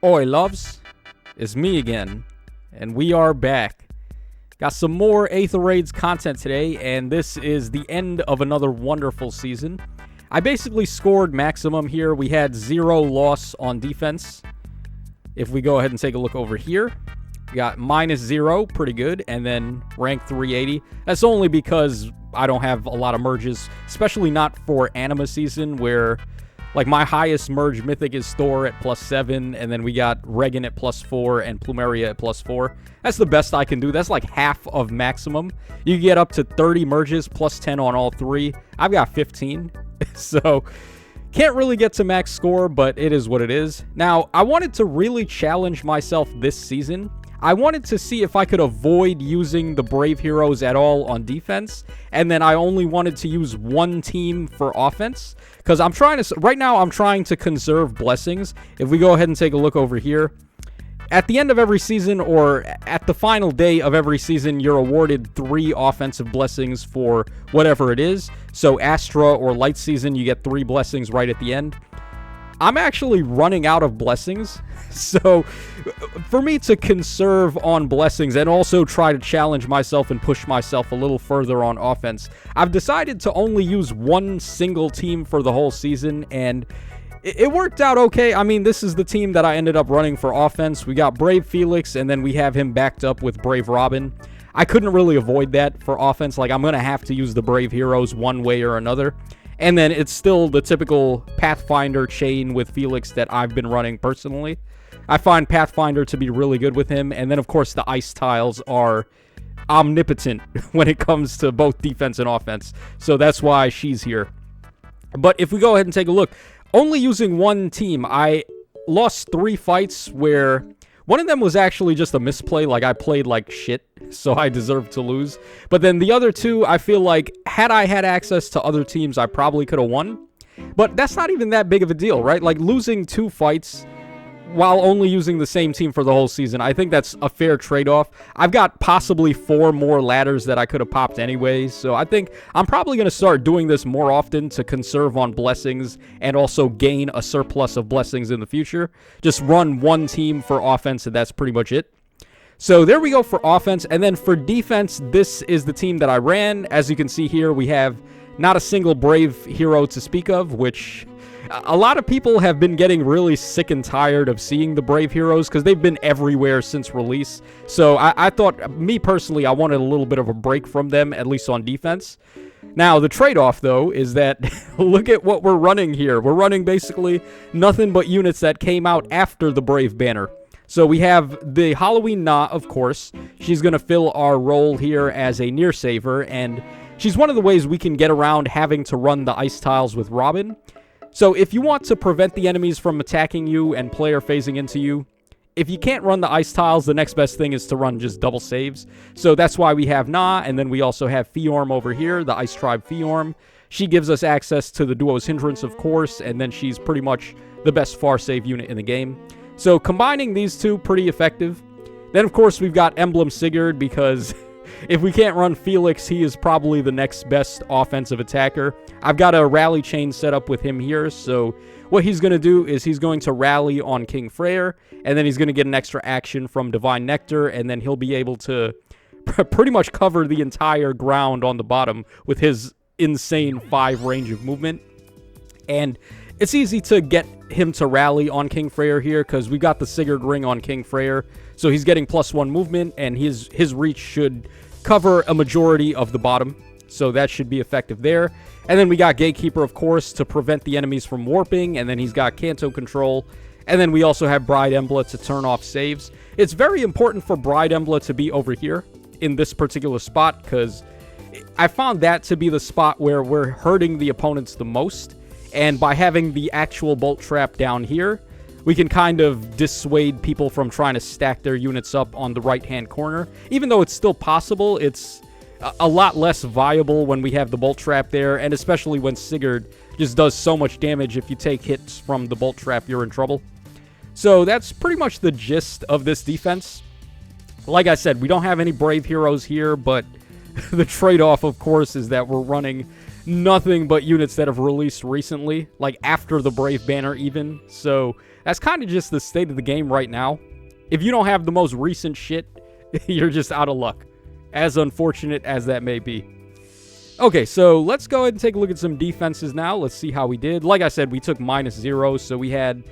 Oi, loves, it's me again, and we are back. Got some more Aether Raids content today, and this is the end of another wonderful season. I basically scored maximum here. We had 0 loss on defense. If we go ahead and take a look over here, we got -0, pretty good, and then rank 380. That's only because I don't have a lot of merges, especially not for Anima season, where like my highest merge mythic is Thor at +7, and then we got Regan at +4 and Plumeria at +4. That's the best I can do. That's like half of maximum. You can get up to 30 merges +10 on all 3. I've got 15, so can't really get to max score, but it is what it is. Now, I wanted to really challenge myself this season. I wanted to see if I could avoid using the Brave Heroes at all on defense, and then I only wanted to use one team for offense, because right now I'm trying to conserve blessings. If we go ahead and take a look over here, at the end of every season, or at the final day of every season, you're awarded 3 offensive blessings for whatever it is. So Astra or Light Season, you get 3 blessings right at the end. I'm actually running out of blessings, so for me to conserve on blessings and also try to challenge myself and push myself a little further on offense, I've decided to only use one single team for the whole season, and it worked out okay. I mean, this is the team that I ended up running for offense. We got Brave Felix, and then we have him backed up with Brave Robin. I couldn't really avoid that for offense. Like, I'm going to have to use the Brave Heroes one way or another. And then it's still the typical Pathfinder chain with Felix that I've been running personally. I find Pathfinder to be really good with him. And then, of course, the ice tiles are omnipotent when it comes to both defense and offense. So that's why she's here. But if we go ahead and take a look, only using one team, I lost 3 fights where one of them was actually just a misplay. Like, I played like shit, so I deserved to lose. But then the other 2, I feel like, had I had access to other teams, I probably could have won. But that's not even that big of a deal, right? Like, losing 2 fights while only using the same team for the whole season, I think that's a fair trade-off. I've got possibly 4 more ladders that I could have popped anyways, so I think I'm probably going to start doing this more often to conserve on blessings and also gain a surplus of blessings in the future. Just run one team for offense, and that's pretty much it. So there we go for offense, and then for defense, this is the team that I ran. As you can see here, we have not a single Brave hero to speak of, which a lot of people have been getting really sick and tired of seeing the Brave Heroes because they've been everywhere since release. So I thought, me personally, I wanted a little bit of a break from them, at least on defense. Now, the trade-off, though, is that look at what we're running here. We're running basically nothing but units that came out after the Brave banner. So we have the Halloween Na, of course. She's going to fill our role here as a near saver, and she's one of the ways we can get around having to run the ice tiles with Robin. So if you want to prevent the enemies from attacking you and player phasing into you, if you can't run the ice tiles, the next best thing is to run just double saves. So that's why we have Na, and then we also have Fiorm over here, the Ice Tribe Fiorm. She gives us access to the Duo's Hindrance, of course, and then she's pretty much the best far save unit in the game. So combining these two, pretty effective. Then, of course, we've got Emblem Sigurd, because if we can't run Felix, he is probably the next best offensive attacker. I've got a rally chain set up with him here, so what he's going to do is he's going to rally on King Freyr, and then he's going to get an extra action from Divine Nectar, and then he'll be able to pretty much cover the entire ground on the bottom with his insane 5 range of movement. And it's easy to get him to rally on King Freyr here, because we got the Sigurd ring on King Freyr, so he's getting +1 movement, and his reach should cover a majority of the bottom, so that should be effective there. And then we got Gatekeeper, of course, to prevent the enemies from warping, and then he's got Canto Control, and then we also have Bride Embla to turn off saves. It's very important for Bride Embla to be over here in this particular spot, because I found that to be the spot where we're hurting the opponents the most, and by having the actual Bolt Trap down here, we can kind of dissuade people from trying to stack their units up on the right-hand corner. Even though it's still possible, it's a lot less viable when we have the Bolt Trap there, and especially when Sigurd just does so much damage. If you take hits from the Bolt Trap, you're in trouble. So that's pretty much the gist of this defense. Like I said, we don't have any Brave heroes here, but the trade-off, of course, is that we're running nothing but units that have released recently, like after the Brave banner even. So that's kind of just the state of the game right now. If you don't have the most recent shit, you're just out of luck, as unfortunate as that may be. Okay, so let's go ahead and take a look at some defenses now. Let's see how we did. Like I said, we took -0, so we had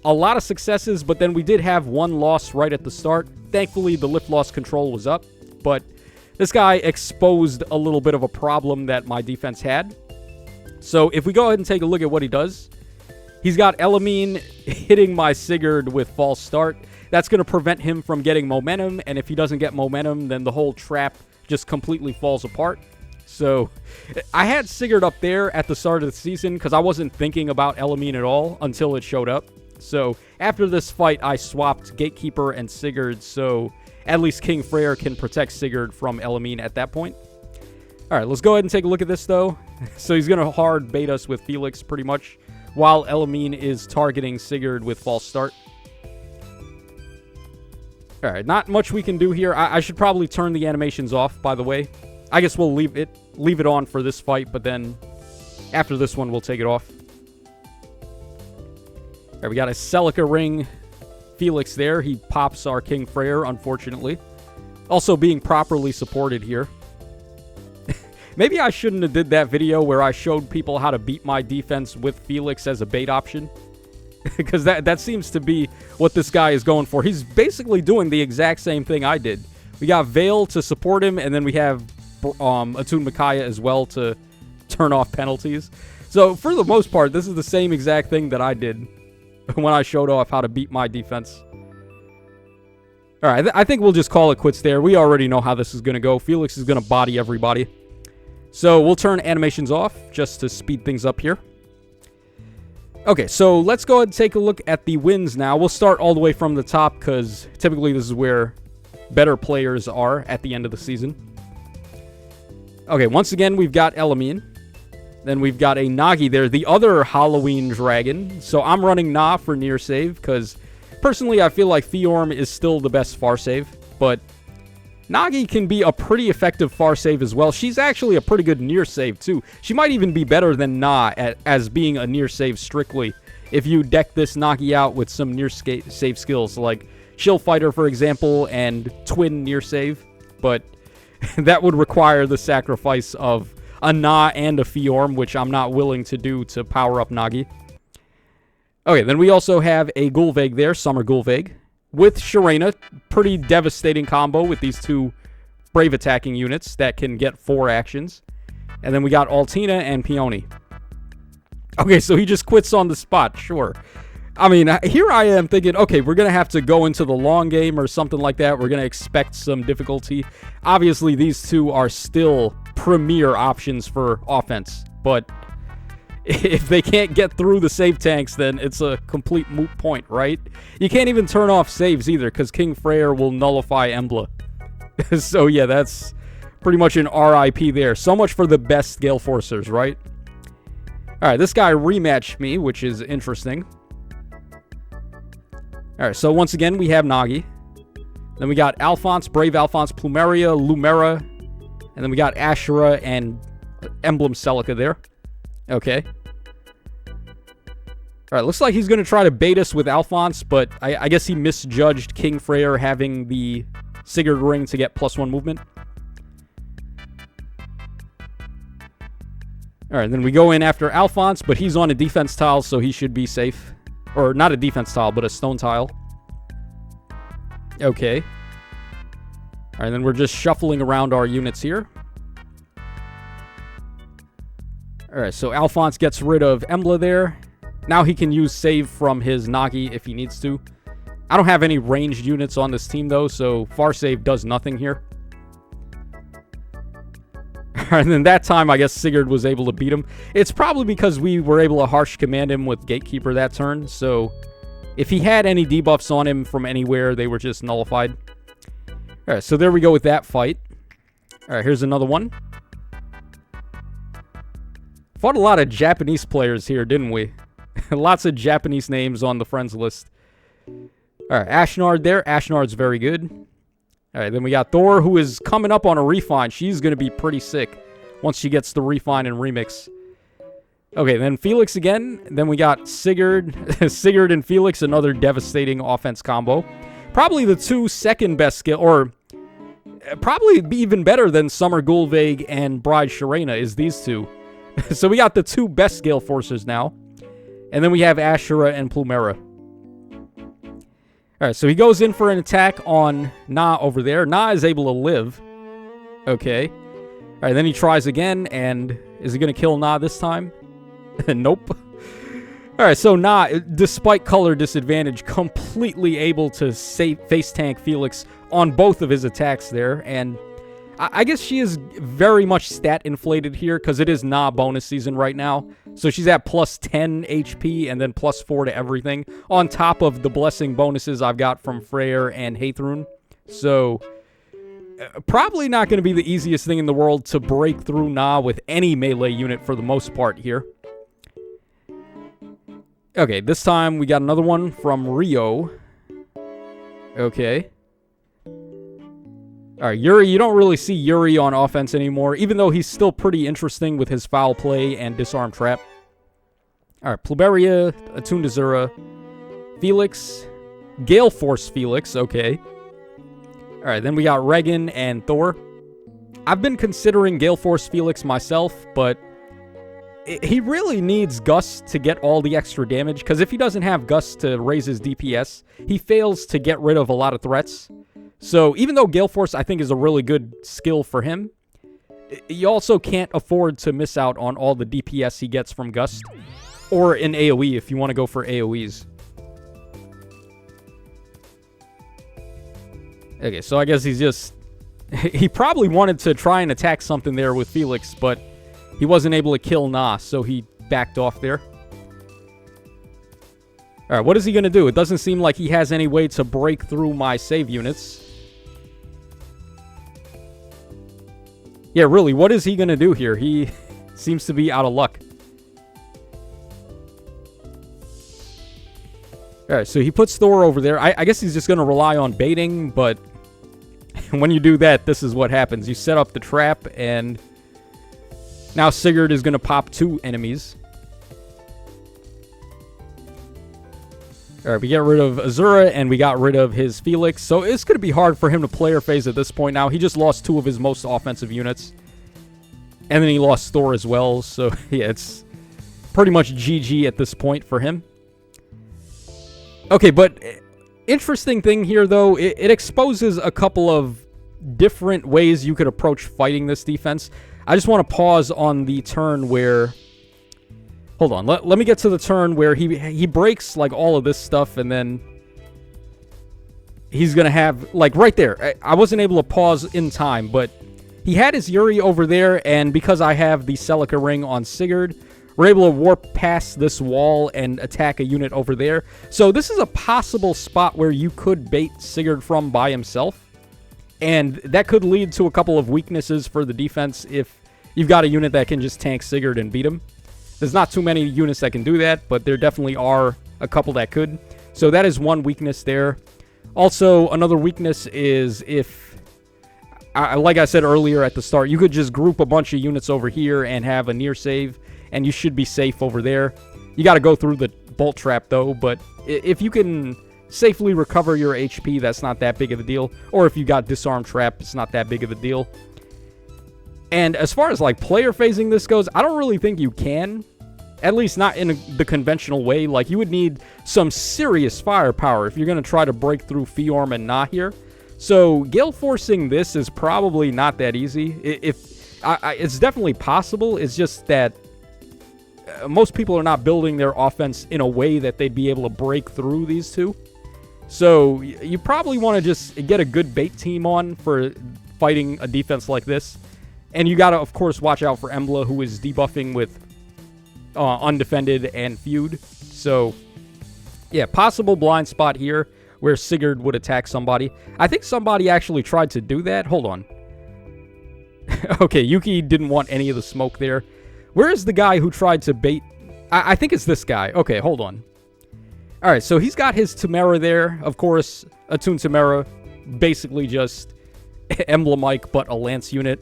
a lot of successes, but then we did have one loss right at the start. Thankfully, the lift loss control was up, but this guy exposed a little bit of a problem that my defense had. So if we go ahead and take a look at what he does, he's got Elamine hitting my Sigurd with false start. That's going to prevent him from getting momentum, and if he doesn't get momentum, then the whole trap just completely falls apart. So I had Sigurd up there at the start of the season because I wasn't thinking about Elamine at all until it showed up. So after this fight, I swapped Gatekeeper and Sigurd, so at least King Freyr can protect Sigurd from Elamine at that point. All right, let's go ahead and take a look at this, though. So he's going to hard bait us with Felix, pretty much, while Elamine is targeting Sigurd with false start. All right, not much we can do here. I should probably turn the animations off, by the way. I guess we'll leave it on for this fight, but then after this one, we'll take it off. All right, we got a Celica ring Felix there. He pops our King Freyr, unfortunately. Also being properly supported here. Maybe I shouldn't have did that video where I showed people how to beat my defense with Felix as a bait option. Because that seems to be what this guy is going for. He's basically doing the exact same thing I did. We got Vale to support him, and then we have Attune Micaiah as well to turn off penalties. So for the most part, this is the same exact thing that I did when I showed off how to beat my defense. All right, I think we'll just call it quits there. We already know how this is going to go. Felix is going to body everybody. So we'll turn animations off just to speed things up here. Okay, so let's go ahead and take a look at the wins now. We'll start all the way from the top because typically this is where better players are at the end of the season. Okay, once again, we've got Elamine. Then we've got a Nagi there, the other Halloween dragon. So I'm running Na for near save because personally I feel like Fiorm is still the best far save. But Nagi can be a pretty effective far save as well. She's actually a pretty good near save too. She might even be better than Na as being a near save strictly. If you deck this Nagi out with some near save skills like Shield Fighter, for example, and Twin near save. But that would require the sacrifice of a Na and a Fiorm, which I'm not willing to do to power up Nagi. Okay, then we also have a Gulveg there, Summer Gulveg, with Sharena. Pretty devastating combo with these two Brave attacking units that can get 4 actions. And then we got Altina and Peony. Okay, so he just quits on the spot, sure. I mean, here I am thinking, okay, we're going to have to go into the long game or something like that. We're going to expect some difficulty. Obviously, these two are still premier options for offense. But if they can't get through the save tanks, then it's a complete moot point, right? You can't even turn off saves either because King Freyr will nullify Emblem. So, yeah, that's pretty much an RIP there. So much for the best Gale Forcers, right? All right, this guy rematched me, which is interesting. All right, so once again, we have Nagi. Then we got Alphonse, Brave Alphonse, Plumeria, Lumera. And then we got Ashura and Emblem Celica there. Okay. All right, looks like he's going to try to bait us with Alphonse, but I guess he misjudged King Freyr having the Sigurd ring to get +1 movement. All right, then we go in after Alphonse, but he's on a defense tile, so he should be safe. Or not a defense tile, but a stone tile. Okay. All right, then we're just shuffling around our units here. All right, so Alphonse gets rid of Embla there. Now he can use save from his Nagi if he needs to. I don't have any ranged units on this team, though, so far save does nothing here. And then that time, I guess Sigurd was able to beat him. It's probably because we were able to harsh command him with Gatekeeper that turn. So if he had any debuffs on him from anywhere, they were just nullified. All right, so there we go with that fight. All right, here's another one. Fought a lot of Japanese players here, didn't we? Lots of Japanese names on the friends list. All right, Ashnard there. Ashnard's very good. All right, then we got Thor, who is coming up on a refine. She's going to be pretty sick. once she gets the refine and remix. Okay, then Felix again. Then we got Sigurd. Sigurd and Felix, another devastating offense combo. Probably the two second best skill, or probably even better than Summer Gulveig and Bride Sharena is these two. So we got the two best Gale Forcers now. And then we have Ashura and Plumera. Alright, so he goes in for an attack on Na over there. Na is able to live. Okay. Alright, then he tries again, and is he going to kill Na this time? Nope. Alright, so Na, despite color disadvantage, completely able to face tank Felix on both of his attacks there, and I guess she is very much stat inflated here, because it is Na bonus season right now, so she's at plus 10 HP, and then plus 4 to everything, on top of the blessing bonuses I've got from Freyr and Haethrun, so probably not going to be the easiest thing in the world to break through Na with any melee unit for the most part here. Okay, this time we got another one from Rio. Okay. Alright, Yuri, you don't really see Yuri on offense anymore, even though he's still pretty interesting with his foul play and disarm trap. Alright, Pluberia, Attuned Azura, Felix, Gale Force Felix, okay. Alright, then we got Regan and Thor. I've been considering Gale Force Felix myself, but he really needs Gust to get all the extra damage, because if he doesn't have Gust to raise his DPS, he fails to get rid of a lot of threats. So even though Gale Force, I think, is a really good skill for him, you also can't afford to miss out on all the DPS he gets from Gust, or in AoE if you want to go for AoEs. Okay, so I guess he's just... he probably wanted to try and attack something there with Felix, but he wasn't able to kill Na, so he backed off there. Alright, what is he going to do? It doesn't seem like he has any way to break through my save units. Yeah, really, what is he going to do here? He seems to be out of luck. Alright, so he puts Thor over there. I guess he's just going to rely on baiting, but when you do that, this is what happens. You set up the trap, and now Sigurd is going to pop 2 enemies. Alright, we get rid of Azura, and we got rid of his Felix. So it's going to be hard for him to player phase at this point now. He just lost 2 of his most offensive units. And then he lost Thor as well. So, yeah, it's pretty much GG at this point for him. Okay, but interesting thing here, though, it exposes a couple of different ways you could approach fighting this defense. I just want to pause on the turn where... Hold on, let me get to the turn where he breaks, like, all of this stuff, and then he's going to have, like, right there. I wasn't able to pause in time, but he had his Yuri over there, and because I have the Celica ring on Sigurd, we're able to warp past this wall and attack a unit over there. So this is a possible spot where you could bait Sigurd from by himself, and that could lead to a couple of weaknesses for the defense if you've got a unit that can just tank Sigurd and beat him. There's not too many units that can do that, but there definitely are a couple that could. So that is one weakness there. Also, another weakness is if, like I said earlier at the start, you could just group a bunch of units over here and have a near save, and you should be safe over there. You got to go through the bolt trap, though, but if you can safely recover your HP, that's not that big of a deal. Or if you got disarm trap, it's not that big of a deal. And as far as, like, player phasing this goes, I don't really think you can. At least not in the conventional way. Like, you would need some serious firepower if you're going to try to break through Fjorm and Na here. So, Gale Forcing this is probably not that easy. It's definitely possible. It's just that most people are not building their offense in a way that they'd be able to break through these two. So, you probably want to just get a good bait team on for fighting a defense like this. And you got to, of course, watch out for Emblem, who is debuffing with undefended and feud. So, yeah, possible blind spot here where Sigurd would attack somebody. I think somebody actually tried to do that. Hold on. Okay, Yuki didn't want any of the smoke there. Where is the guy who tried to bait? I think it's this guy. Okay, hold on. Alright, so he's got his Tamara there. Of course, Attuned Tamara. Basically just Emblem-like, but a Lance unit.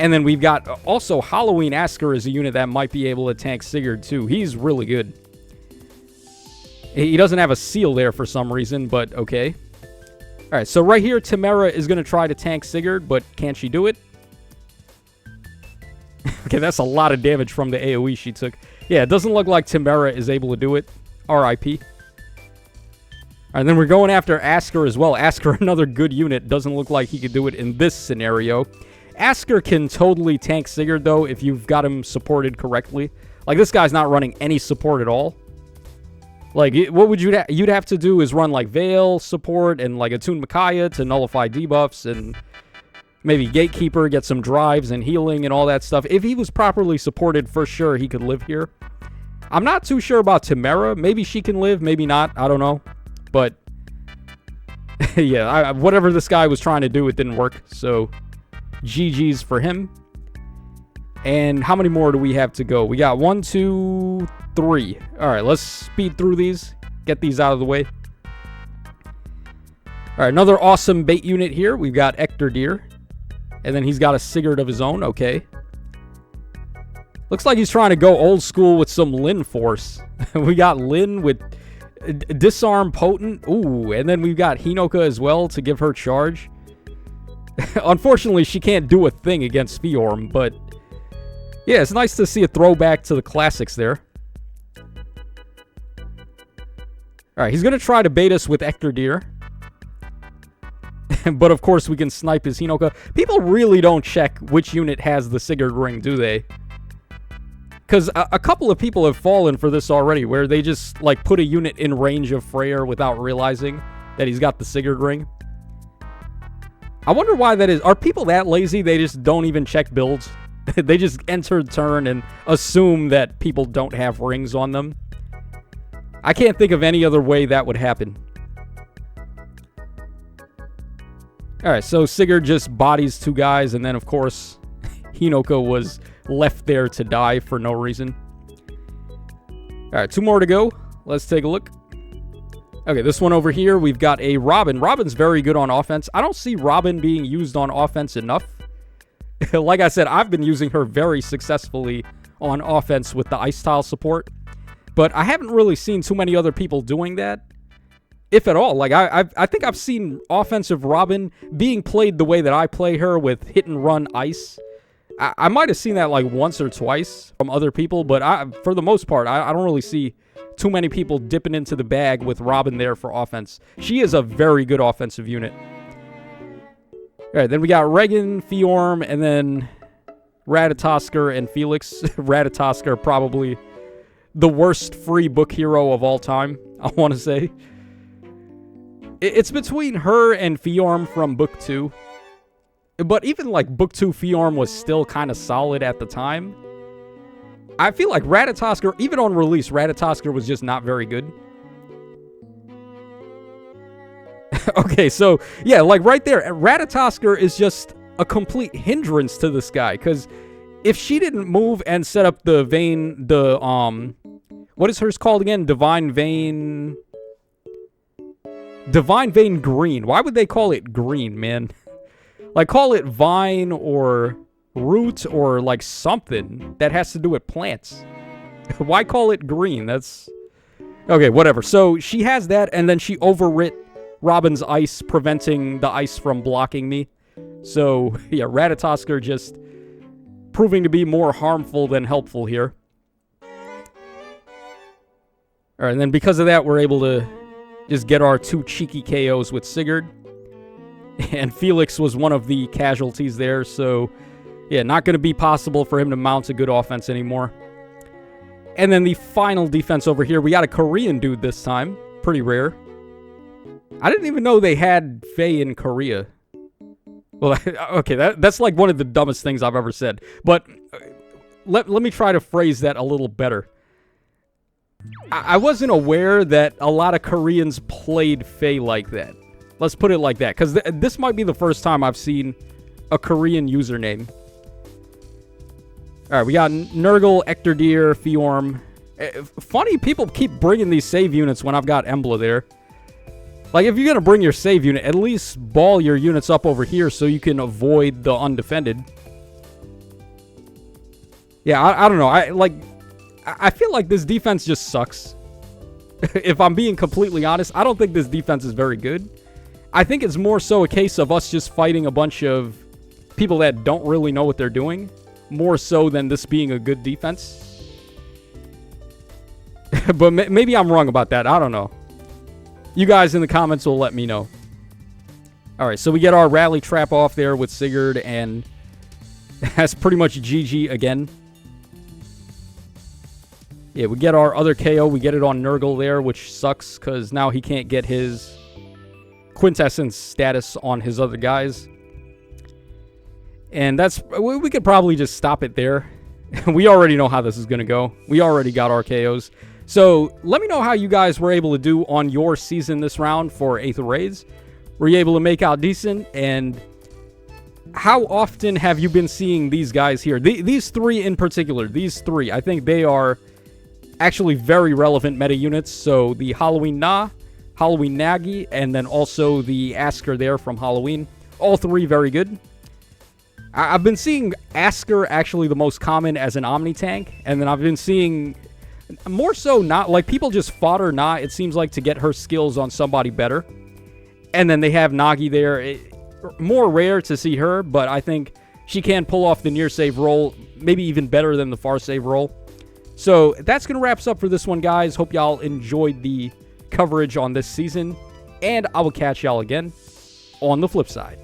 And then we've got also Halloween Asker is a unit that might be able to tank Sigurd too. He's really good. He doesn't have a seal there for some reason, but okay. Alright, so right here, Tamara is going to try to tank Sigurd, but can she do it? Okay, that's a lot of damage from the AoE she took. Yeah, it doesn't look like Tamara is able to do it. R.I.P. Alright, then we're going after Asker as well. Asker, another good unit. Doesn't look like he could do it in this scenario. Asker can totally tank Sigurd, though, if you've got him supported correctly. Like, this guy's not running any support at all. Like, what would you'd have to do is run, like, Veil support and, like, Attune Micaiah to nullify debuffs and maybe Gatekeeper, get some drives and healing and all that stuff. If he was properly supported, for sure, he could live here. I'm not too sure about Tamara. Maybe she can live, maybe not. I don't know. But, yeah, whatever this guy was trying to do, it didn't work. So, GG's for him. And how many more do we have to go? We got 1, 2, 3. All right, let's speed through these. Get these out of the way. All right, another awesome bait unit here. We've got Ector. And then he's got a Sigurd of his own. Okay. Looks like he's trying to go old school with some Lin Force. We got Lin with Disarm Potent. Ooh, and then we've got Hinoka as well to give her charge. Unfortunately, she can't do a thing against Fiorm, but yeah, it's nice to see a throwback to the classics there. Alright, he's going to try to bait us with Ector. But of course, we can snipe his Hinoka. People really don't check which unit has the Sigurd ring, do they? Because a couple of people have fallen for this already, where they just, like, put a unit in range of Freyr without realizing that he's got the Sigurd ring. I wonder why that is. Are people that lazy they just don't even check builds? They just enter turn and assume that people don't have rings on them. I can't think of any other way that would happen. Alright, so Sigurd just bodies 2 guys, and then, of course, Hinoka was left there to die for no reason. Alright, 2 more to go. Let's take a look. Okay, this one over here, we've got a Robin. Robin's very good on offense. I don't see Robin being used on offense enough. Like I said, I've been using her very successfully on offense with the Ice Tile support. But I haven't really seen too many other people doing that, if at all. Like, I think I've seen offensive Robin being played the way that I play her with hit and run ice. I might have seen that like once or twice from other people, but for the most part, I don't really see too many people dipping into the bag with Robin there for offense. She is a very good offensive unit. All right, then we got Regan, Fiorm, and then Ratatoskr and Felix. Ratatoskr, probably the worst free book hero of all time, I want to say. It's between her and Fiorm from Book 2. But even, like, Book 2 Fiorm was still kind of solid at the time. I feel like Ratatoskr, even on release, Ratatoskr was just not very good. Okay, so, yeah, like, right there, Ratatoskr is just a complete hindrance to this guy. Because if she didn't move and set up the vein, what is hers called again? Divine Vein Green. Why would they call it green, man? Like, call it Vine or Root or, like, something that has to do with plants. Why call it green? That's... Okay, whatever. So, she has that, and then she overwrit Robin's ice, preventing the ice from blocking me. So, yeah, Ratatoskr just proving to be more harmful than helpful here. Alright, and then because of that, we're able to just get our 2 cheeky KOs with Sigurd. And Felix was one of the casualties there, so yeah, not going to be possible for him to mount a good offense anymore. And then the final defense over here, we got a Korean dude this time. Pretty rare. I didn't even know they had Fae in Korea. Well, okay, that's like one of the dumbest things I've ever said. But let me try to phrase that a little better. I wasn't aware that a lot of Koreans played Fae like that. Let's put it like that, because this might be the first time I've seen a Korean username. Alright, we got Nurgle, Ector, Fiorm. Funny, people keep bringing these save units when I've got Emblem there. Like, if you're going to bring your save unit, at least ball your units up over here so you can avoid the undefended. Yeah, I don't know. I feel like this defense just sucks. If I'm being completely honest, I don't think this defense is very good. I think it's more so a case of us just fighting a bunch of people that don't really know what they're doing, more so than this being a good defense. But maybe I'm wrong about that. I don't know. You guys in the comments will let me know. All right, so we get our rally trap off there with Sigurd, and that's pretty much GG again. Yeah, we get our other KO. We get it on Nurgle there, which sucks because now he can't get his quintessence status on his other guys. And we could probably just stop it there. We already know how this is going to go. We already got our KOs. So let me know how you guys were able to do on your season this round for Aether Raids. Were you able to make out decent? And how often have you been seeing these guys here? These three in particular, I think they are actually very relevant meta units. So the Halloween Na, Halloween Nagi, and then also the Asker there from Halloween. All three very good. I've been seeing Asker actually the most common as an Omni tank, and then I've been seeing more so not like people just fodder Na, it seems like, to get her skills on somebody better. And then they have Nagi there. More rare to see her, but I think she can pull off the near save role, maybe even better than the far save role. So that's going to wrap us up for this one, guys. Hope y'all enjoyed the coverage on this season, and I will catch y'all again on the flip side.